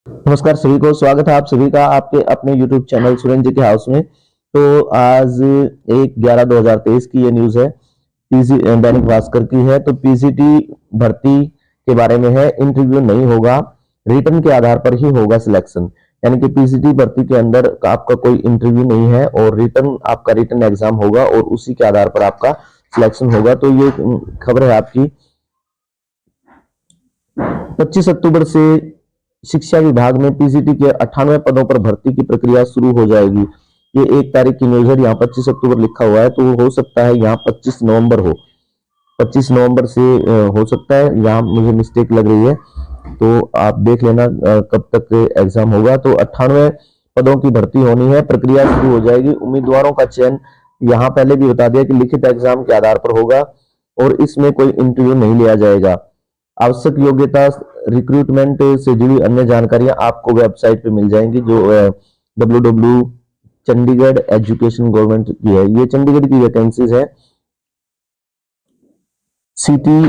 नमस्कार सभी को, स्वागत है आप सभी का आपके अपने YouTube चैनल सुरेंद्र जी के हाउस में। तो आज 1/11/2023 की ये न्यूज है, पीजी दैनिक भास्कर की है। तो पीजीटी भर्ती के बारे में है। इंटरव्यू नहीं होगा, रिटर्न के आधार पर ही होगा सिलेक्शन। यानी कि पीजीटी भर्ती के अंदर आपका कोई इंटरव्यू नहीं है और आपका रिटर्न एग्जाम होगा और उसी के आधार पर आपका सिलेक्शन होगा। तो ये खबर है आपकी। 25 अक्टूबर से शिक्षा विभाग में पीजीटी के 98 पदों पर भर्ती की प्रक्रिया शुरू हो जाएगी। ये 1 तारीख की न्यूज है, यहाँ 25 अक्टूबर लिखा हुआ है, तो हो सकता है यहाँ 25 नवंबर हो। 25 नवंबर से हो सकता है, यहाँ मुझे मिस्टेक लग रही है, तो आप देख लेना कब तक एग्जाम होगा। तो 98 पदों की भर्ती होनी है, प्रक्रिया शुरू हो जाएगी। उम्मीदवारों का चयन यहाँ पहले भी बता दिया कि लिखित एग्जाम के आधार पर होगा और इसमें कोई इंटरव्यू नहीं लिया जाएगा। आवश्यक योग्यता, रिक्रूटमेंट से जुड़ी अन्य जानकारियां आपको वेबसाइट पे मिल जाएंगी, जो www चंडीगढ़ एजुकेशन गवर्नमेंट की है। ये चंडीगढ़ की वैकेंसीज है। City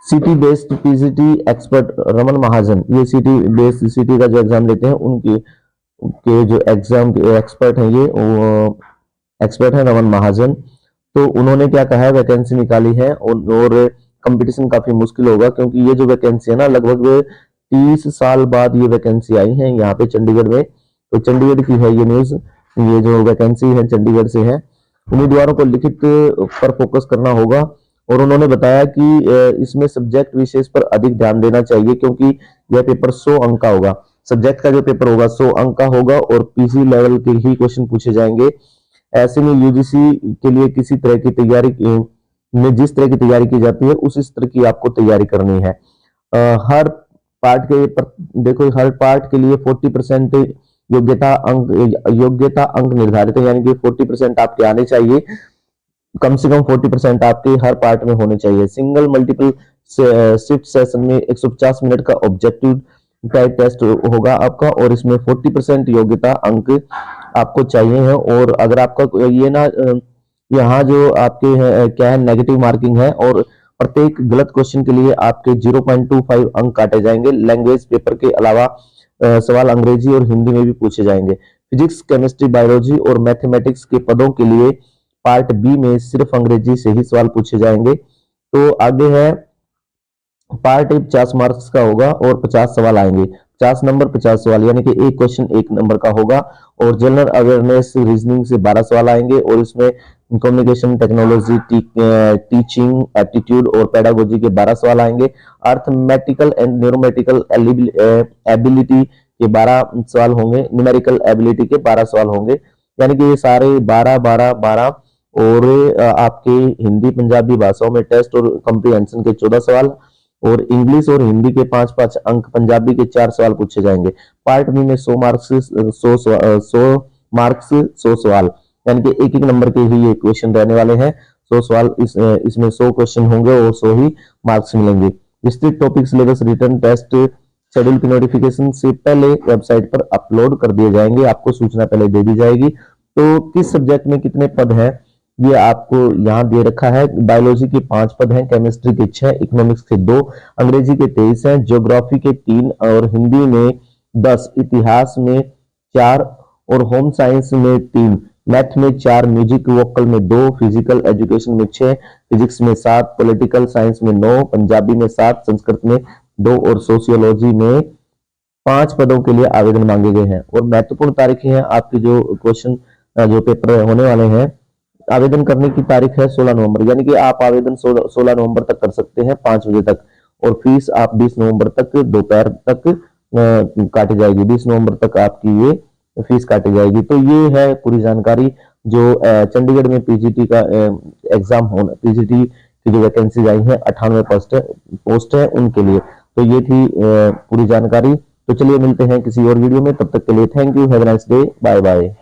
city based PGT expert Raman Mahajan, ये सिटी बेस्ड सिटी का जो एग्जाम लेते हैं उनके के जो एग्जाम एक्सपर्ट हैं, ये एक्सपर्ट है रमन महाजन। तो उन्होंने क्या कहा है, वैकेंसी निकाली है और कंपटीशन काफी मुश्किल होगा, क्योंकि ये जो वैकेंसी है ना, लगभग 30 साल बाद ये वैकेंसी आई है यहाँ पे चंडीगढ़ में। तो चंडीगढ़ की है ये न्यूज। ये जो वैकेंसी है चंडीगढ़ से है। उम्मीदवारों को लिखित पर फोकस करना होगा और उन्होंने बताया कि इसमें सब्जेक्ट विशेष पर अधिक ध्यान देना चाहिए, क्योंकि यह पेपर 100 अंक का होगा। सब्जेक्ट का जो पेपर होगा 100 अंक का होगा और पीसी लेवल के ही क्वेश्चन पूछे जाएंगे। ऐसे में यूजीसी के लिए किसी तरह की तैयारी में जिस तरह की तैयारी की जाती है उस स्तर की आपको तैयारी करनी है। हर पार्ट के देखो, हर पार्ट के लिए 40% योग्यता अंक निर्धारित है, यानी कि 40% आपके आने चाहिए। कम से कम 40% आपके हर पार्ट में होने चाहिए। सिंगल मल्टीपल शिफ्ट सेशन में 150 मिनट का ऑब्जेक्टिव टाइप टेस्ट होगा आपका और इसमें 40% योग्यता अंक आपको चाहिए है। और अगर आपका ये ना यहाँ जो आपके है क्या है, नेगेटिव मार्किंग है और प्रत्येक गलत क्वेश्चन के लिए आपके 0.25 अंक काटे जाएंगे। लैंग्वेज पेपर के अलावा सवाल अंग्रेजी और हिंदी में भी पूछे जाएंगे। फिजिक्स, केमिस्ट्री, बायोलॉजी और मैथमेटिक्स के पदों के लिए पार्ट बी में सिर्फ अंग्रेजी से ही सवाल पूछे जाएंगे। तो आगे है पार्ट ए 50 मार्क्स का होगा और 50 सवाल आएंगे। 50 नंबर 50 सवाल, यानी कि एक क्वेश्चन 1 नंबर का होगा। और जनरल अवेयरनेस रीजनिंग से 12 सवाल आएंगे और इसमें कम्युनिकेशन टेक्नोलॉजी, टीचिंग एप्टीट्यूड और पेडागोजी के 12 सवाल आएंगे। अर्थमेटिकल एंड न्यूमेरिकल एबिलिटी के 12 सवाल होंगे। न्यूमेरिकल एबिलिटी के 12 सवाल होंगे, यानी कि ये सारे 12 12 12। और आपके हिंदी पंजाबी भाषाओं में टेस्ट और कॉम्प्रिहेंशन के 14 सवाल और इंग्लिश और हिंदी के 5-5 अंक, पंजाबी के 4 सवाल पूछे जाएंगे। पार्ट बी में 100 मार्क्स 100 सवाल, यानी कि एक एक नंबर के ही ये क्वेश्चन रहने वाले हैं। 100 सवाल, इसमें 100 क्वेश्चन होंगे और 100 ही मार्क्स मिलेंगे। विस्तृत topic syllabus, written test schedule की नोटिफिकेशन से पहले वेबसाइट पर अपलोड कर दिए जाएंगे, आपको सूचना पहले दे दी जाएगी। तो किस सब्जेक्ट में कितने पद हैं ये आपको यहाँ दे रखा है। बायोलॉजी के 5 पद हैं, केमिस्ट्री के 6, इकोनॉमिक्स के 2, अंग्रेजी के 23 हैं, ज्योग्राफी के 3 और हिंदी में 10, इतिहास में 4 और होम साइंस में 3, मैथ में 4, म्यूजिक वोकल में 2, फिजिकल एजुकेशन में 6, फिजिक्स में 7, पॉलिटिकल साइंस में 9, पंजाबी में 7, संस्कृत में 2 और सोशियोलॉजी में 5 पदों के लिए आवेदन मांगे गए हैं। और महत्वपूर्ण तारीखें हैं आपकी, जो क्वेश्चन जो पेपर होने वाले हैं। आवेदन करने की तारीख है 16 नवंबर, यानी कि आप आवेदन 16 नवंबर तक कर सकते हैं 5 बजे तक। और फीस आप 20 नवंबर तक दोपहर तक काटी जाएगी। 20 नवंबर तक आपकी ये फीस काटी जाएगी। तो ये है पूरी जानकारी जो चंडीगढ़ में पीजीटी का एग्जाम होना, पीजीटी की जो वैकेंसी आई है 98 पोस्ट है उनके लिए। तो ये थी पूरी जानकारी। तो चलिए मिलते हैं किसी और वीडियो में, तब तक के लिए thank you, have a nice day, bye bye.